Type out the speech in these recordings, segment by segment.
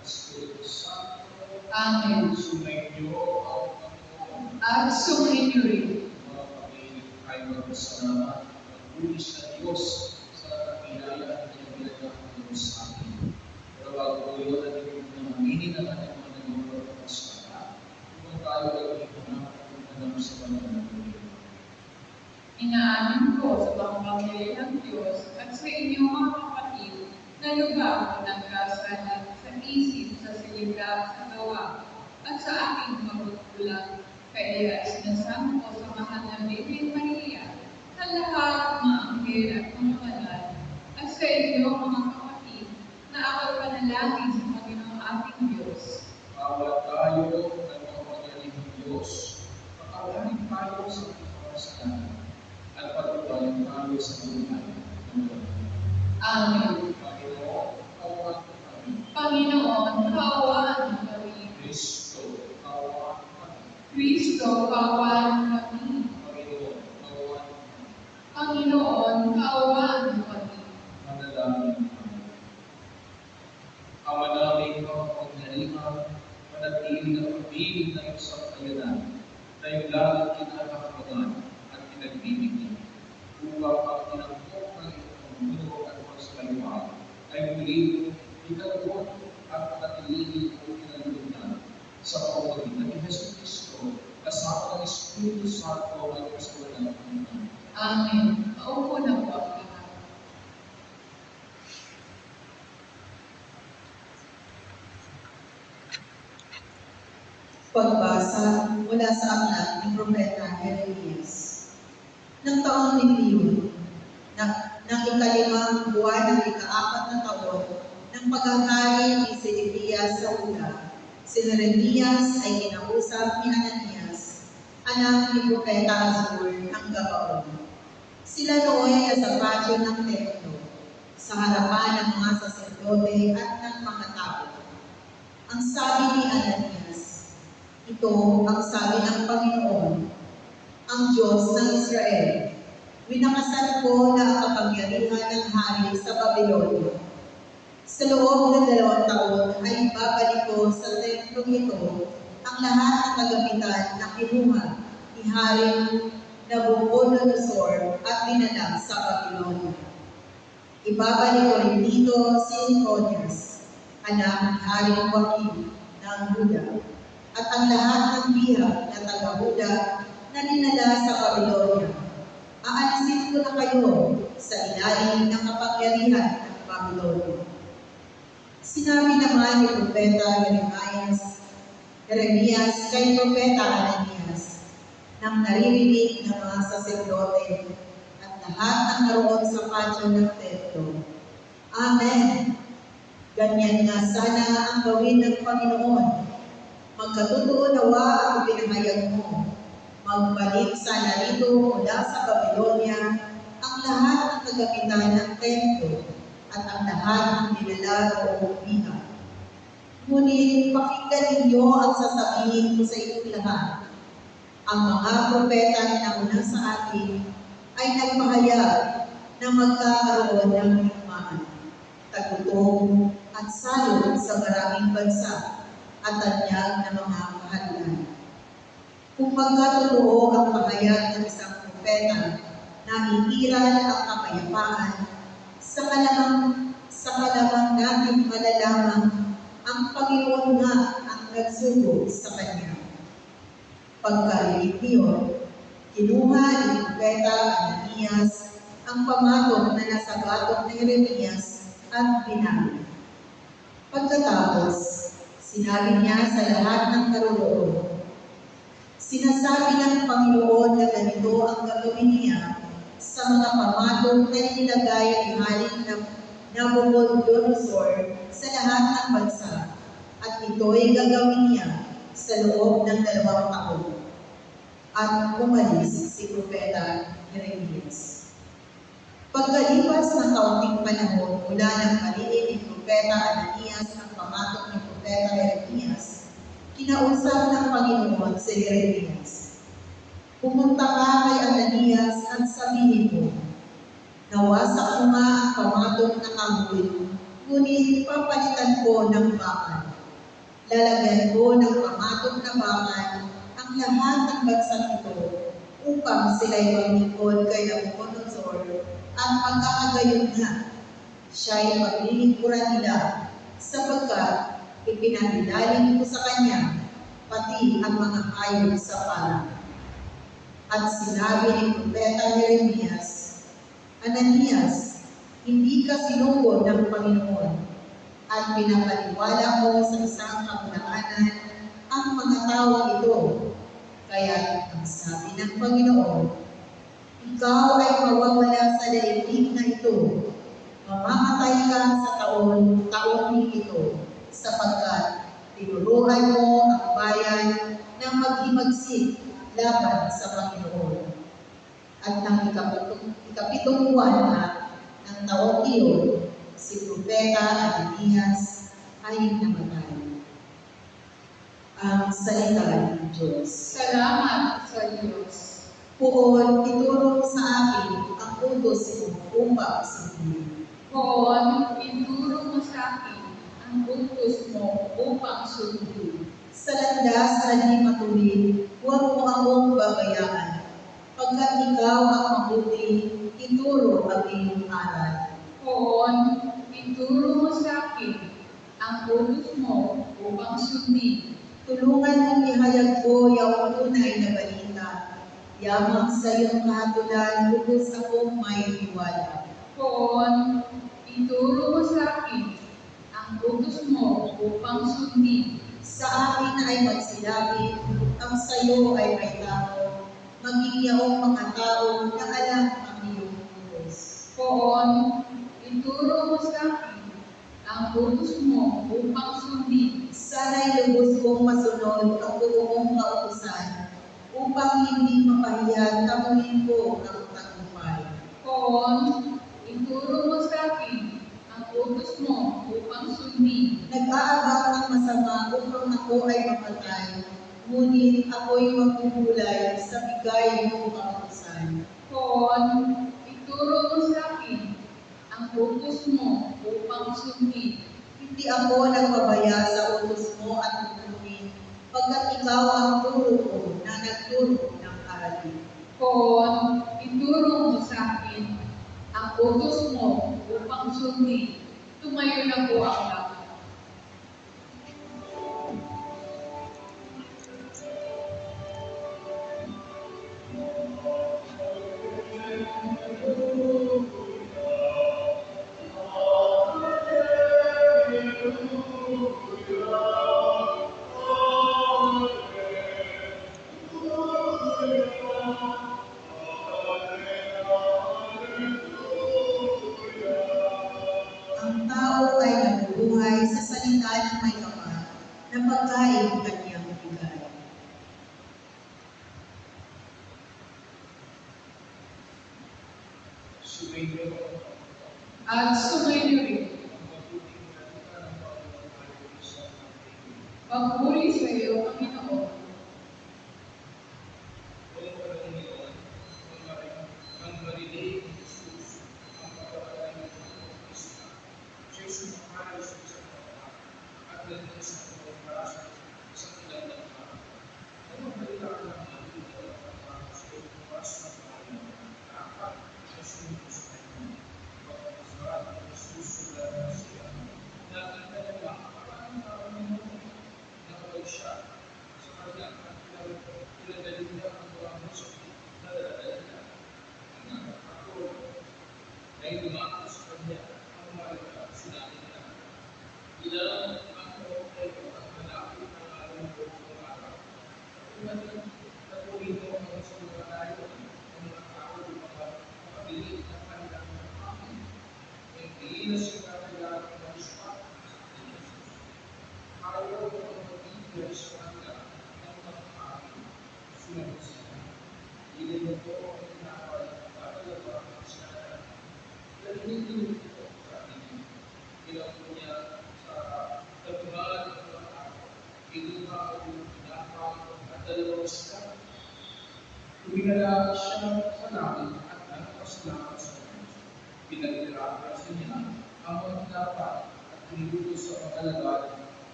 Espiritu Santo. Amen. Sumainyo ang Panginoon. At sumainyo rin. Mga kapatid, ay magpasalamat at magpulis sa Diyos sa kabiyaya at pinagbilagay sa akin. Pero bago yun, natin na maminin ang ating mga nagmumulot ng pasala. Kung tayo ay ipunang sa pananagulit. Inaamin ko sa pangpangyayahan ng Diyos at sa inyong mga kapatid na lubak ko ng kasalan sa isip, sa salita, sa gawa, at sa aking pagkukulang. Kaya sinasama ko sa mahal na Birhen Maria, sa lahat ng anghel at mga banal, at sa inyo mga kapatid na ako'y panalangin sa Panginoong ating Diyos. Bawat tayo ng makapangyarihang Diyos, pakawarin tayo sa kasalanan at patuloyin tayo sa buhay. Amen. Panginoon, kaawaan kami. Panginoon, kaawaan kami. Kristo, kaawaan kami. Kristo, kaawaan kami. Panginoon, kaawaan kami. Panginoon, kaawaan kami. Manalangin kami. Ama namin makapangyarihan, manatili na pag-ibig ng isang kayanan, na yung langit kinakakapagan at pinagbibigyan, upang ang tinangkong ng iyong mundo at magsaliwaan ay muling pinagawon at panatilihin o pinalulunan sa pamamagitan ni Hesus Kristo kasama ng Espiritu Santo at sa walang hanggan. Amen. Maupo na po ang lahat. Pagbasa mula sa aklat ng Propeta Jeremias. Ng taong Nibiyon, ng ikalimang buwan ng ika-4 na taon ng paghahari ni Sedekiyas sa Huda, si Jeremias ay kinausap ni Ananias, anak ni Propeta Azur ng Gabaon. Sila nooy ay sa patio ng templo, sa harapan ng mga saserdote at ng mga tao. Ang sabi ni Ananias, ito ang sabi ng Panginoon, ang Diyos ng Israel. Winakasan ko na ang kapangyarihan ng hari sa Babylonia. Sa loob ng 2 taon ay babalik ko sa templong ito ang lahat ng kagamitan na kinuha ni Haring Nabucodonosor at dinala sa Babylonia. Ibabalik ko rin dito si Jeconias, anak ni Haring Joachim ng Huda, at ang lahat ng bihag na taga-Huda na dinala sa Babylonia. Aalisin ko na kayo sa ilalim ng kapangyarihan ng Babylonia. Sinabi naman ni Propeta Jeremias kay Propeta Ananias nang naririnig ng mga saserdote at lahat ng naroon sa patio ng templo. Amen. Ganyan nga sana ang gawin ng Panginoon. Magkatotoo nawa ang pinahayag mo. Magbalik sana rito mula sa Babylonia ang lahat ng kagamitan ng templo at ang lahat ng dinala o bihag. Ngunit pakinggan ninyo ang sasabihin ko sa inyong lahat. Ang mga propeta na una sa atin ay nagpahayag na magkakaroon ng hikmaan, tagutom at salot sa maraming bansa at tanyag na mga kaharian. Kung magkatotoo ang pahayag ng isang propeta na hihiran ang kapayapaan, sa kalamang natin malalamang ang Panginoon nga ang nagsugo sa Kanya. Pagkarinig niyon, kinuha ni Propeta Ananias ang pamatok na nasa batok ni Jeremias at binali. Pagkatapos, sinabi niya sa lahat ng naroon, sinasabi ng Panginoon na ganito ang gagawin niya sa mga pamatok na inilagay ni Haring Nabucodonosor sa lahat ng bansa, at ito'y gagawin niya sa loob ng 2 taon. At umalis si Propeta Jeremias. Pagkalipas ng kaunting panahon mula ng parinig ni Propeta Ananias ang pamatok ni Propeta Jeremias, kinausap ng Panginoon si Jeremias. Pumunta ka kay Ananias at sabihin mo, nawasak mo nga ang pamatok ng kahoy, ngunit papalitan ko ng bakal. Lalagyan ko ng pamatong na bakal ang lahat ng bansang ito upang sila'y maglingkod kay Nabucodonosor at magkakagayon na siya'y paglilingkuran nila sapagkat ipinanilalim ko sa kanya pati ang mga hayop sa parang. At sinabi ni Propeta Jeremias, Ananias, hindi ka sinugod ng Panginoon at pinapaniwala mo sa isang kabulaanan ang mga tao ito. Kaya ang sabi ng Panginoon, ikaw ay mawawala sa daigdig na ito. Mamamatay ka sa taon ito, sapagkat tinuruan mo ang bayan na maghimagsik laban sa Panginoon. At nang ikapitong buwan na ng taong iyon, si Propeta Ananias ay namatay. Ang salita ng Diyos. Salamat sa Diyos. Poon, ituro sa akin ang utos mo upang sundin. Poon, ituro mo sa akin ang utos mo upang sundin. Sa landas na di matuwid, huwag mo akong babayaan. Pagkat ikaw ang mabuti, ituro ang iyong aral. Poon, ituro mo sa akin ang utos mo upang sundin. Tulungan mong ihayag ko yung tunay na balita. Yamang sa iyong kahatulan, lubos akong may tiwala. Poon, ituro mo sa akin ang utos mo upang sundin. Sa akin ay magsilapit, ang sayo ay may tao, maging yaong mga tao na alam ang iyong utos. Poon, ituro mo sa akin ang utos mo upang sundin. Sana'y lubos kong masunod ang buong kautusan, upang hindi mapahiyag tamuhin ko ang tagumpay. Poon, ituro mo sa akin ang utos mo upang sundin. Nag-aabang ang masama upang ako ay mapatay, ngunit ako'y magpupulay sa bigay mong kautusan. Poon, ituro mo sa akin ang utos mo upang sundin. Hindi ako nagpabaya sa utos mo at tutunin, pagkat ikaw ang turo ko na nagturo ng aralin. Poon, ituro mo sa akin ang utos mo upang sundin. Tumayo na po ang lahat. Ang tao ay nabubuhay sa salita ng may kapal na pagkain kanyang bigay. Sumayo At sumayo rin. Magpuri sa iyo, Panginoon. Tuminala siya sa langit at nagpasalamat sa Diyos. Pinagkirapan niya ang mga dapat at pinilutos sa mga alagad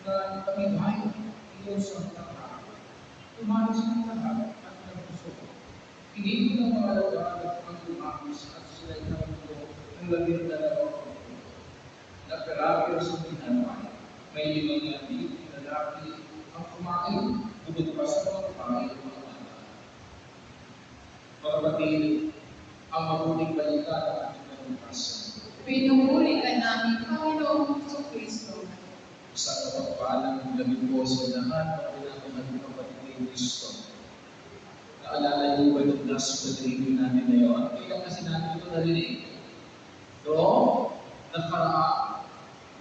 na ipamigay iyo sa lahat. Umalis ng lahat at nagpuso. Hindi ko na mahalaga at pag-umalis at sila'y namulo ng 12 nagkarapir sa pinanay. May 5,000 lalaki ang kumain, bukod pa sa mga kumain ng mga anak. Mga kapatid, ang mabuting balita ng ating kalungkasan. Pinupuri ka namin, Panginoong Kristo. Sa kapagpalang labing po sa lahat ng pinamahal ng kapatid ni Kristo. Naalala niyo ba ng gospel reading natin ngayon? Kailan kasi natin ito narinig? Noong nakaraang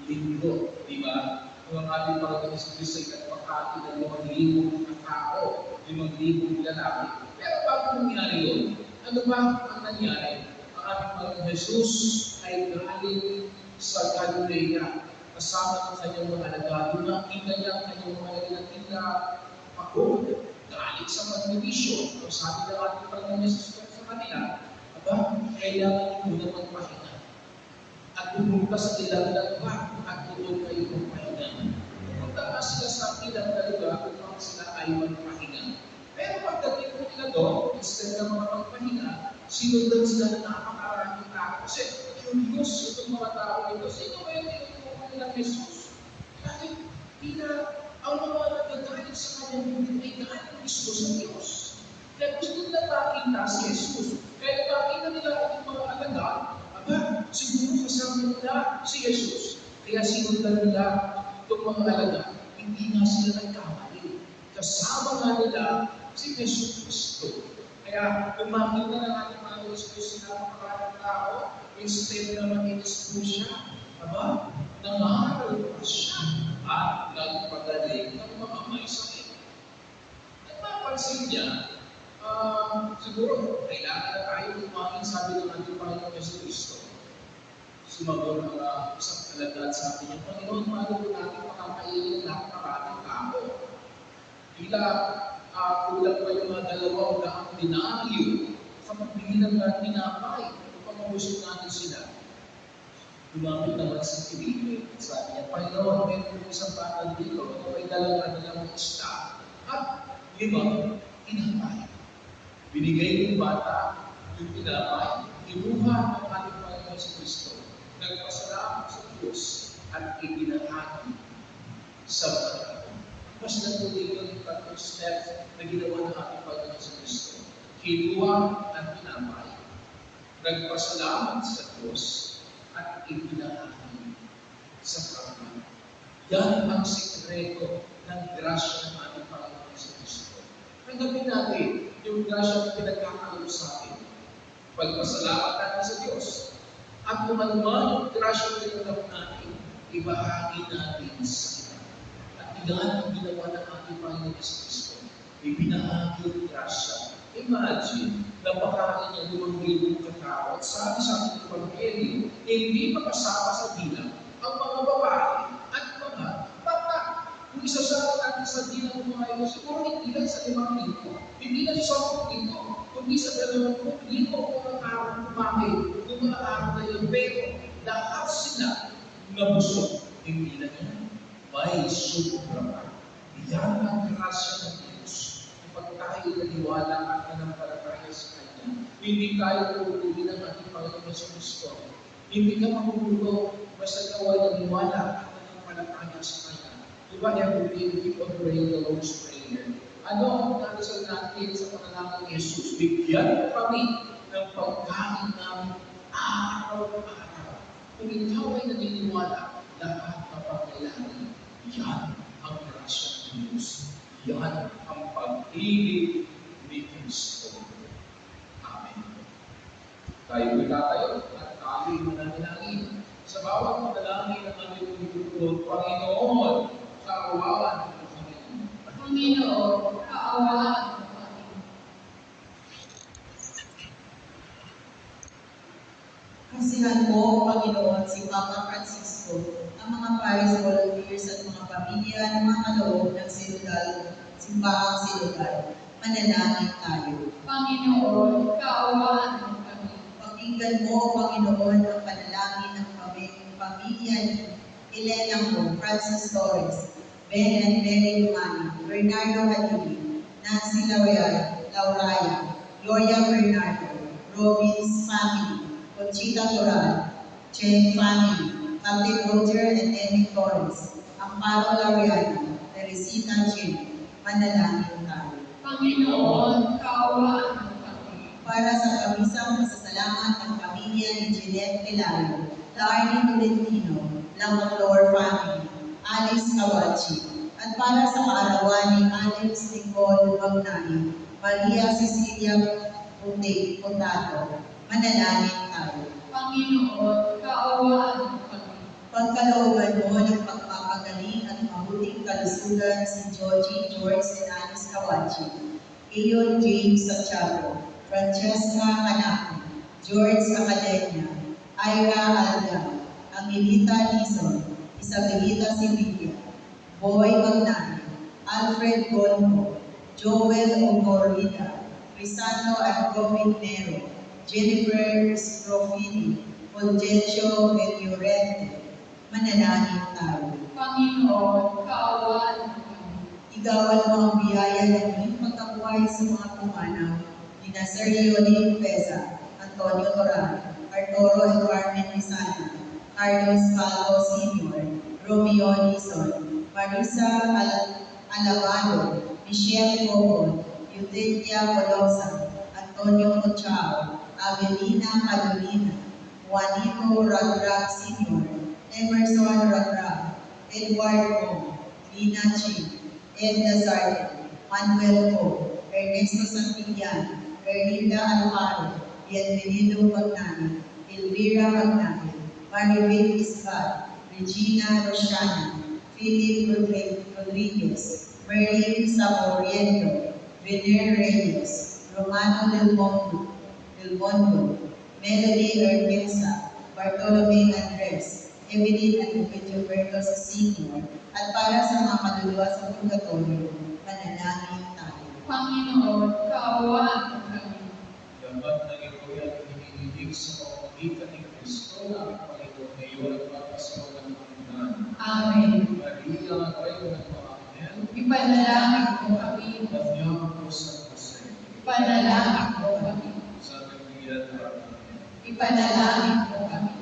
linggo, di ba? Kung ang ating Panginoon sa Kristo ay nagpakain ng 5,000 na tao, 5,000 lalaki. Pero bago nangyari yun, ano ba ang nangyari? Ang ating Panginoon Jesus ay galing sa Galilea kasama ng kanyang mga alagad. Nakita niya ang kanyang mga alagad na tila pagod, galing sa pagbibisyo. Ang sabi ng ating Panginoon Jesus sa kanila, aba, kailangan niyo muna magpahinga. At pumunta sa ilang lugar at doon kayo magpahinga. Punta sila sa ilang lugar upang sila ay magpahinga. Pero pagdating po nila doon, instead na mga magpahinga, sinundan sila na napakaraming tao. Kasi curious itong mga tao ito. Sino ba yung tinutukoy ng Jesus? Kahit tila ang mga nagagalit sa kanyang buhay ay galing mismo sa Diyos. Kaya gusto nila makita si Jesus. Kaya nakita nila ang mga alagad, aba, siguro kasama nila si Jesus. Kaya sinundan nila itong mga alagad. Hindi nga sila nagkamali. Kasama nga nila si Jesus Cristo. Kaya kung makita ng ating mga Jesus sila makakarang tao, instead na manilis po siya, aba, nangaral pa siya at nagpagaling ng mga may sakit. At mapansin niya, siguro, kailangan na tayo kumain, sabi ng ating Panginoon Yesu Cristo. Sumagot ang isang alagad, sabi niya, Panginoon, paano po natin makakainin lahat ng ating tao? Bila kulang pa yung mga 200 denaryo sa pagbili ng tinapay upang mabusog natin sila. Lumapit naman sa Filipe. Sabi niya, Panginoon, meron po isang batang dito. Ito ay dalawa nilang isda at 5 tinapay. Binigay ng bata yung tinapay, kinuha ng ating Panginoon sa Kristo, nagpasalamat sa Diyos at ibinahagi sa mga tao. Mas natuloy yung 3 steps na ginawa ng ating Panginoon sa Kristo. Kinuha ang tinapay, nagpasalamat sa Diyos, at ibinahagi sa kapwa. Yan ang sikreto ng grasya ng ating Panginoon sa Kristo. Tanggapin natin yung grasya na pinagkakaroon sa atin. Pagpasalamat natin sa Diyos. At kung ano man yung grasya na pinagkakaroon natin, ibahagi natin sa iba. At yan ang ginawa ng ating Panginoon sa Kristo. Ibinahagi yung grasya. Imagine, napakain niya 5,000 katao at sabi sa ating Evangelyo, hindi makasama sa bilang ang mga babae at mga bata. Kung isasama natin sa bilang ng mga ito, siguro hindi lang sa 5,000, hindi lang sa 10,000, kundi sa 20,000 mga tao kumain, yung mga araw na yun. Pero lahat sila nabusog. Hindi lang yan. May sobra pa. Yan ang grasya ng Diyos. Kapag tayo naniwala at nanampalataya sa Kanya, hindi tayo tutuloy ng ating Panginoon sa Kristo. Hindi ka mahulog basta ikaw ay naniwala at nanampalataya sa Kanya. Diba every day we keep on praying the Lord's Prayer? Ano ang nadasal natin sa panalangin ni Jesus? Bigyan mo kami ng pagkain namin araw-araw. Kung ikaw ay naniniwala, lahat ng pangailangan, yan ang grasya ng Diyos. Yan ang pag-ibig ni Kristo. Amen. Tayo itatayo at tayo mananalangin. Sa bawat manalangin ng aming pagtutulog, Panginoon, kaawaan mo kami. Panginoon, kaawaan mo kami. Kasihan mo, Panginoon, si Papa Francisco, ang mga Paris volunteers at mga pamilya ng mga kaloob ng sinodal, simbahang sinodal. Manalangin tayo. Panginoon, kaawaan mo kami. Pakinggan mo, Panginoon, ang panalangin ng pamilya ni Elena Mo, Francis Torres, Ben and Mary Lumani, Bernardo Halili, Nancy Lauraya, Gloria Bernardo, Robin's family, Conchita Toral, Chen family, Captain Roger and Emmy Torres, Amparo Laureano, Teresita Jim, manalangin tayo. Panginoon, kaawaan mo kami. Para sa kabisang pasasalamat ng pamilya ni Jeanette Hilario, Darlene Tolentino, Lamaclor family, Alice Kawachi, at para sa kaarawan ni Alex Nicole Magnani, Maria Cecilia Potato, manalangin tayo. Panginoon, kaawaan mo kami. Pagkalooban mo ng pagpapagaling at mabuting kalusugan si Georgie George and Alice Kawachi, Iyon James Santiago, Francesca Canaco, George Academia, Ira Alda, Angelita Lison, Isabelita Sevilla, Boy Magnani, Alfred Gonco, Joel Ogorida, Crisanto Argomin Nero, Jennifer Scrofini, Fulgencio Bellurente, manalangin tayo. Panginoon, kaawaan mo kami. Igawan mo ang biyaya ng muling pagkabuhay sa mga pumanaw ni Sergio D. Peza, Antonio Toral, Arturo and Carmen Rizana, Carlos Calvo Sr., Romeo Nison, Marisa Alabado, Michelle Cobon, Eugenia Colosa, Antonio Mochao, Avelina Cadolina, Juanito Ragrag Sr., Emerson Ragrag, Edward O, Lina Chi, Ed Nazareth, Manuel O, Ernesto Santillan, Erlinda Alfaro, Bienvenido Magnani, Elvira Magnani, Maribel Isbat, Regina Rosana, Philip Rodriguez, Merlin Saboriento, Vener Reyes, Romano Del Mondo, Melody Ermensa, Bartolome Andres, Evelyn and Gilberto Senior, at para sa mga kaluluwa sa purgatorio, manalangin tayo. Panginoon, kaawaan mo kami. Dapat na ito'y ang hinihilig sa pamamagitan ni Kristo na ang Panginoon ngayon at magpasawalan ng Panginoon. Amen. Maria, kayo nagpa-amen. Ipanalangin mo kami. At niya ako sa Jose. Ipanalangin mo kami. Sa kagilan na amen. Ipanalangin mo kami.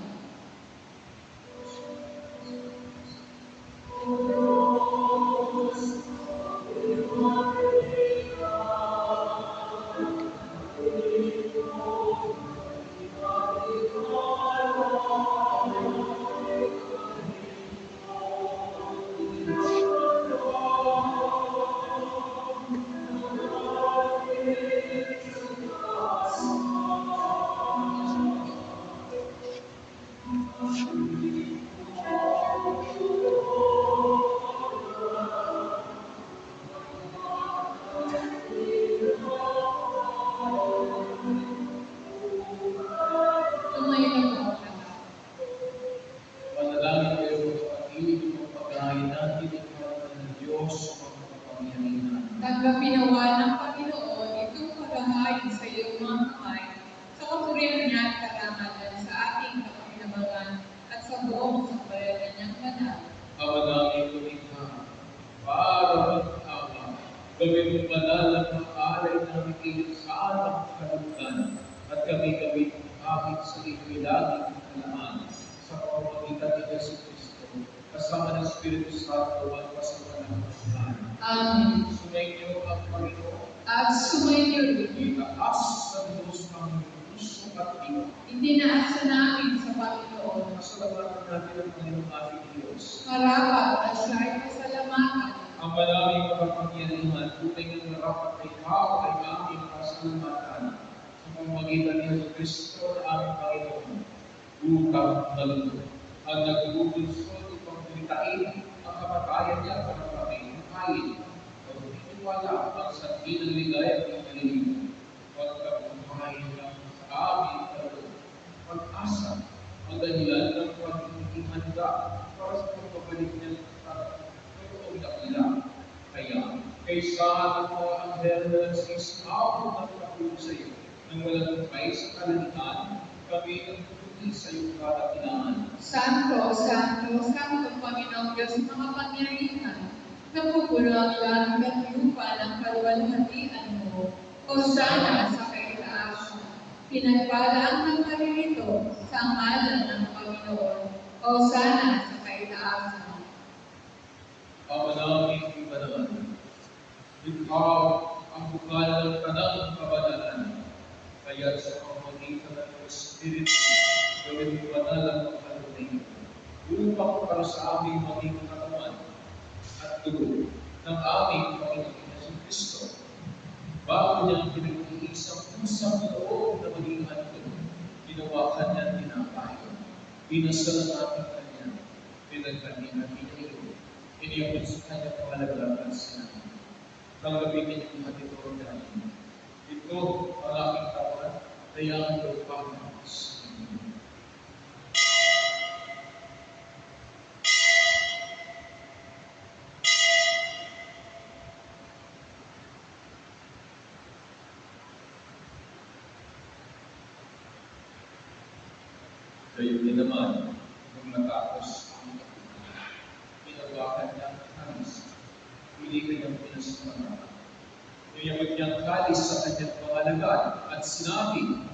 Tumayo na po ang lahat. Manalangin kayo kapatid, ang pagkain natin ang kawan ng Diyos sa mga kapangyarihan. Tanggapin nawa ng Panginoon itong paghahain sa iyong mga kamay sa kapurihan niya at karangalan sa ating kapakinabangan at sa buong sambayanan niyang banal. Kamanangin ko ika, para mag-awa, gawin mo banal ang maalay ng ikilisaan ng kalutan at kami-kami kahit sa ikilaling kalaan sa pamamagitan ni Yesu Cristo, kasama ng Espiritu Santo at pasawalan ng Tuhan. Amen. Sumainyo ang Panginoon, At sumayo rin. itaas sa Diyos ang puso at iwa. Itinaasa namin sa Panginoon. Pasalamatan natin ang Panginoon ating Diyos. Marapat at siya'y pasalamatan. Ang maraming kapangyarihan, tunay ng marapat ay ikaw ay aming pasalamatan sa pamamagitan ni Yesu Cristo na aming Panginoon. Utang na loob. Ang nagbubunsod upang pilitain ang kamatayan niya para kami kain. Pagtitiwala ang sanhi ng ligaya ng kaliliman. Pagkabuhay niya sa aming kaloob. Pag-asa ang dahilan ng pagiging handa para sa pagbabalik niya sa totoong dakila. Kaya, kaysa ng mga anghel na nagsisawag ng kapulong sa iyo, nang walang tupay sa kalalitan, kami ang tutuloy sa iyong kadakilaan. Santo, Santo, Santo, Panginoong Diyos ng mga pangyarihan. Siniguro ang langit at lupa ng kaluwalhatian mo. Hosana sa kaitaasan. Pinagpala ang nagkaririto sa ngalan ng Panginoon. Hosana sa kaitaasan. Ama namin ibanaan, ikaw ang bukal ng kanang kabanalan, kaya't sa pamamagitan ng Espiritu, gawin mo banal ang pagkalunay, upang para sa aming maging katawan at dugo ng aming Panginoon Yesu Kristo. Bago niya ang pinag-iisang pusang loob na maging handog, ginawa kanya tinapay, pinasalan natin kanya, pinagkanihan niya iniyapin sa kanyang kamalagalan sinabi. Tanggapin niyo ang hatid natin. Ito ang aking katawan, kaya ang lupang sa inyo. Kayo din naman, kung natapos ang ginawa kanyang kalis, hindi kanyang pinasamaran. Niyamag niyang kalis sa kanyang pangalagaan at sinabi,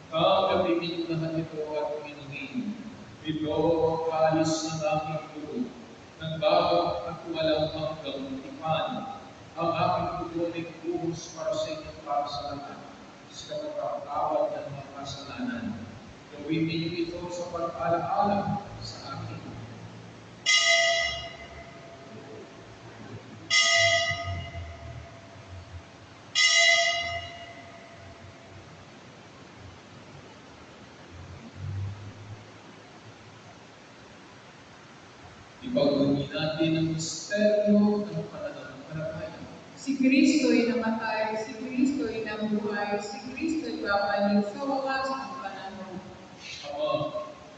tanggapin niyo lahat ito at inumin. Ito ang kalis ng aking dugo, ng bago at walang hanggang tipan. Ang aking dugo ay buhos para sa inyo para sa lahat, sa pagkakawad ng mga kasalanan. Gawin niyo ito sa pag-alaala sa akin. Ipagbuti natin ang misteryo ng pananampalataya. Si Kristo'y namatay, si Kristo'y nabuhay, si Kristo'y babalik sa wakas ng panahon. Ama,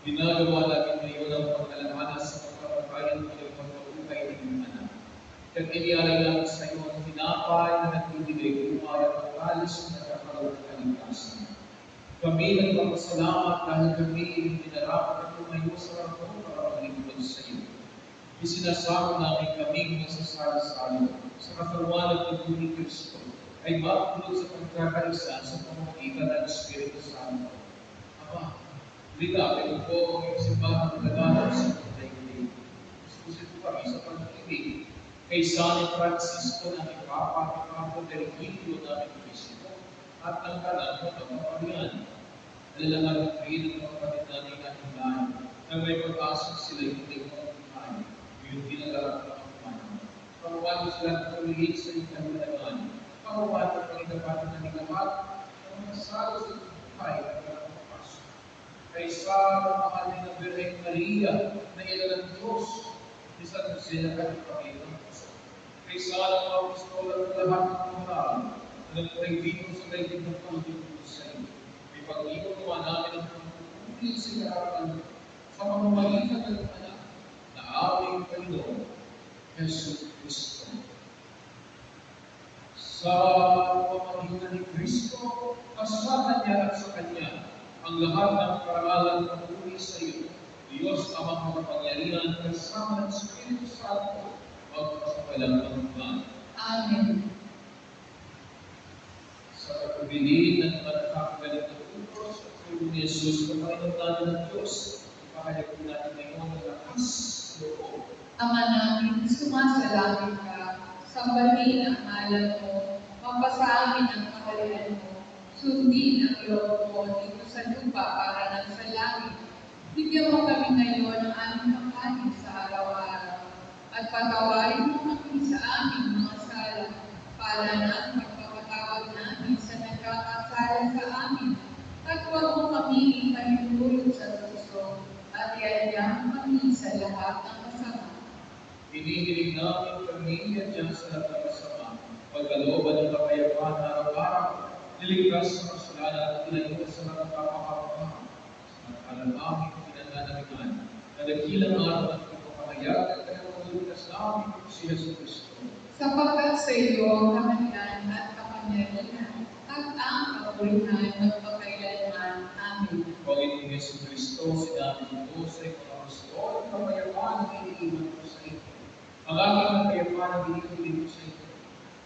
ginagawa natin ngayon ang pag-alala sa pagkakatayan mo ng pagkabuhay ng iyong anak. At inialay namin sa iyo ang tinapay na nagbibigay buhay at kalis na nakakaroon ng kaligtasan. Kami nagpapasalamat dahil kami pinarapat at tumayo sa harap para maglingkod sa iyo. Isinasama namin kaming masasali-sali sa katawan at dugo ni Kristo ay matulog sa pagkakaisa sa pamamagitan ng Espiritu Santo. Ama, ligapin po ang iyong simbahan ng laganap sa pagdaigdig. Susunod kami sa pag-ibig kay San Francisco na ipapakapagod ng Himno namin Kristo at ang kanan ng kapaparian. Alalaman ko rin ang kapatid natin ating lahat na may pag-asok sila yung hindi mabuhay. Yung ginagawa ng kapatid. Pagawaan mo sila ng pagiging sa iyong kanilagaan. Pagawaan mo ang inabatan ng lahat ng mga salo sa buhay na walang kapasok. Kay sa mahal na Birheng Maria na ina ng Diyos, isa na sila kanyang Panginoon. Kay sa mga apostol at lahat ng moral na nagpahibigin sa laigid ng pagiging sa iyo. May pag-ibig naman namin ang pagpupuli sa karapan sa pamamagitan ng anak na aming Panginoon, Yesu Kristo. Sa pamamagitan ni Kristo, kasama niya at sa Kanya ang lahat ng karangalan at pagpupuli sa iyo, Diyos amang makapangyarihan kasama ng Espiritu Santo, magpasapalang ng Amen. sa pagpili ng manakakagaling ng Diyos at tulong ni Jesus, Panginoon natin ng Diyos, ipahayag po natin ngayon ang lakas loob. Ama namin, sumasalangit ka, sambahin ang ngalan mo, mapasa amin ang kaharian mo, sundin ang loob mo dito sa lupa para ng sa langit. Bigyan mo kami ngayon ng aming kakanin sa araw-araw, at patawarin mo kami sa aming mga sala, para na pagpapatawad namin sa nagkakasala sa amin, at huwag mo kami ipanitulog sa puso, at iadyahan kami sa lahat ng masama. Hinihiling namin kami at dyan sa lahat ng masama, pagkalooban ng kapayapaan na araw-araw, niligtas sa kasalanan at tinayo sa mga kapakapamahan. Sa mga aming pinananaligan, na dakilang araw ng pagpapahayag at kanyang namin si Yesu Kristo. Sapagkat sa iyo ang kaharian at kapangyarihan at ang kapurihan magpakailanman. Amen. Panginoong Yesu Kristo, sinabi mo sa mga apostol, kapayapaan ang iniiwan ko sa inyo. Ang aking kapayapaan ang binibigay ko sa inyo.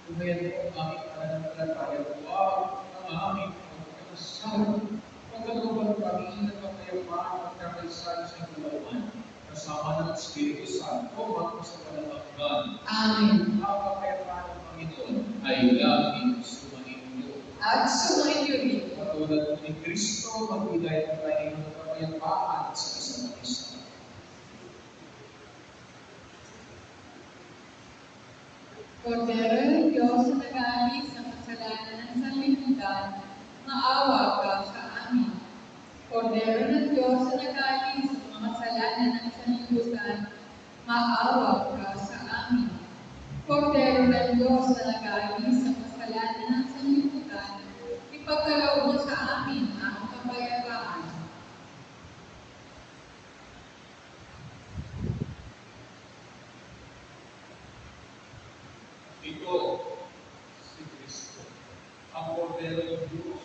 Tumayan mo ang aming pananampalataya. Huwag ang aming pagkakasal. Pagkalooban kami ng kapayapaan at kakaisa sa kalooban. Kasama ng Espiritu Santo, magpo sa walang Amen. ang kapayapaan ng Panginoon ay laging sumainyo. At sumainyo rin. Katulad ni Kristo, magbigay ang tayo ng kapayapaan sa isa't isa. Kordero ng Diyos na nag-aalis ng kasalanan ng sanlibutan, maawa ka sa amin. Kordero ng Diyos na nag-aalis ng mga kasalanan ng sanlibutan, maawa ka sa amin. Kordero ng Diyos na nag-aalis ng kasalanan ng sanlibutan, ipagkaloob mo sa amin ang kapayapaan. Ito, si Kristo, ang Kordero ng Diyos.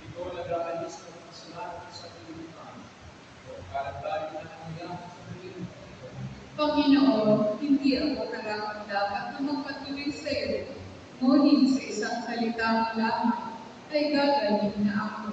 Ito ang nag-aalis ng kasalanan sa sanlibutan. Para tayo na nangyayari sa sanlibutan. Panginoon, hindi ako karapat-dapat na magpatuloy sa iyo, ngunit sa isang salita mo lamang ay gagaling na ako.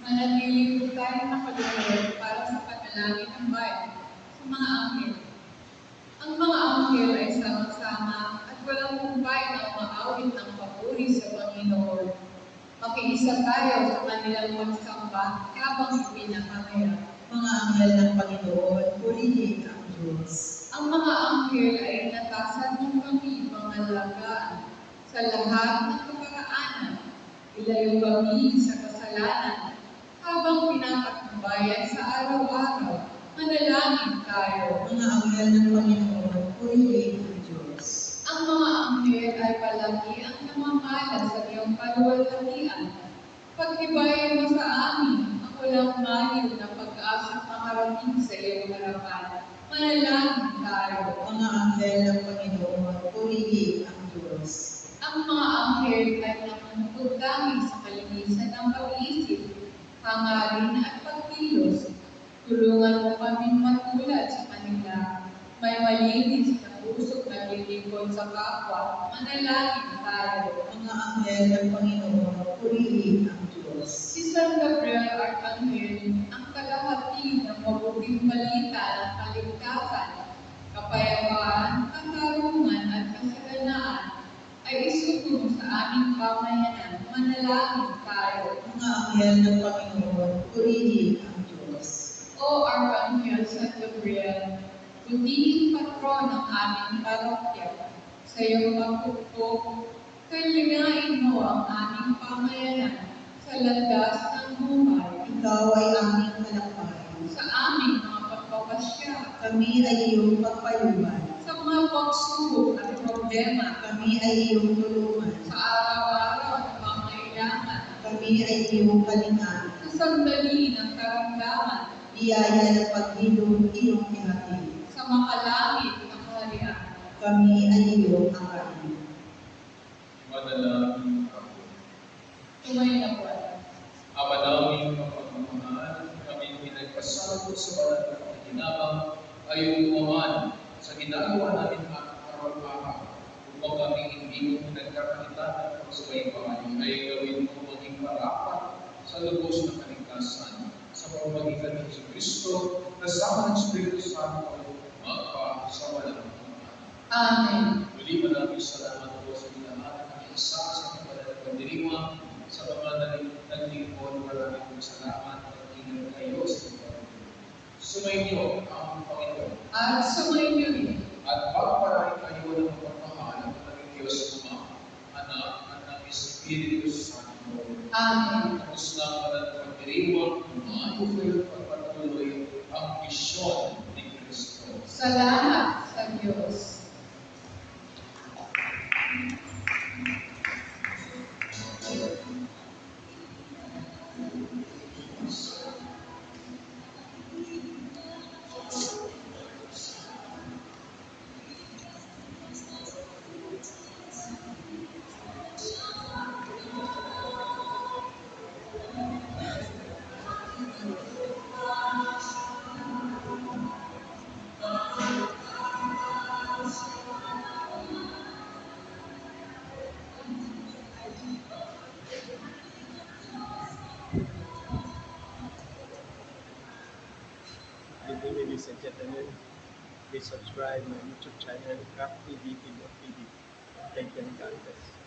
Manatili po tayo nakalulod para sa panalangin ng bayan sa mga anghel. Ang mga anghel ay sama-sama at walang humpay na umaawit ng papuri sa Panginoon. Makiisa tayo sa kanilang magsamba habang ipinapamaya. Mga anghel ng Panginoon, purihin ang Diyos. Ang mga anghel ay natasan ng kami pangalagaan sa lahat ng kaparaanan. Ilayo kami sa kasalanan habang pinapatnubayan sa araw-araw. Manalangin tayo. Mga anghel ng Panginoon, purihin ang Diyos. Ang mga anghel ay palagi ang namamahala sa iyong kaluwalhatian. Pagtibayan mo sa amin ang walang maliw na pag-asang makarating sa iyong harapan. Manalangin tayo. Mga anghel ng Panginoon, purihin ang Diyos. Ang mga anghel ay namumututangin sa kalinisan ng pag-iisip, hangarin at pagkilos. Tulungan mo kaming matulad sa kanila. May malinis na pusok na lilingkod sa kapwa. Manalangin tayo. Mga anghel ng Panginoon, purihin ang Diyos. Si San Gabriel Arcangel, ang kalahati ng mabuting balita ng kaligtasan, kapayapaan, katarungan at kasaganaan, ay isuko sa aming pamayanan. Manalangin tayo. Mga anghel ng Panginoon, purihin ang Diyos. O Arcangel San Gabriel, kundiing patron ng aming parokya, sa iyong pagtugtog, kalingain mo ang aming pamayanan sa landas ng buhay. Ikaw ay aming kalakay. Sa aming mga pagpapasya, Kami ay iyong pagpayuhan. sa mga pagsubok at problema, Kami ay iyong tulungan. sa araw-araw na pangailangan, Kami ay iyong kalingaan. sa sandali ng karamdaman, Biyaya ng paghilom iyong ihatid. sa makalangit na kaharian. Kami ay iyong akain. Manalangin ako. Tumayo na po. Ama namin kapagmamahal, kami pinagpasalo sa banal na pakinabang Kayo naman sa ginagawa namin araw-araw, upang kami hindi mo pinagkakalitan at pagsubaybayan ay gawin mo maging marapat sa lubos na kaligtasan sa pamamagitan ng Kristo kasama ng Espiritu Santo magpa sa walang hanggan. Amen. Muli maraming salamat po sa lahat ng isa sa kapalit ng pagdiriwang sa mga naglingkod. Maraming salamat at ingat kayo sa Panginoon. Sumainyo ang Panginoon. At sumainyo rin. At pagpalain kayo ng pagmamahal ng Diyos Ama, Anak, at ng Espiritu Santo. Amen. Tapos na ang pagdiriwang, umayo kayo at pagpatuloy ang misyon ni Kristo. Salamat sa Diyos. Good evening, ladies and gentlemen. Please subscribe my YouTube channel, Craft TV, TV. Thank you and God bless.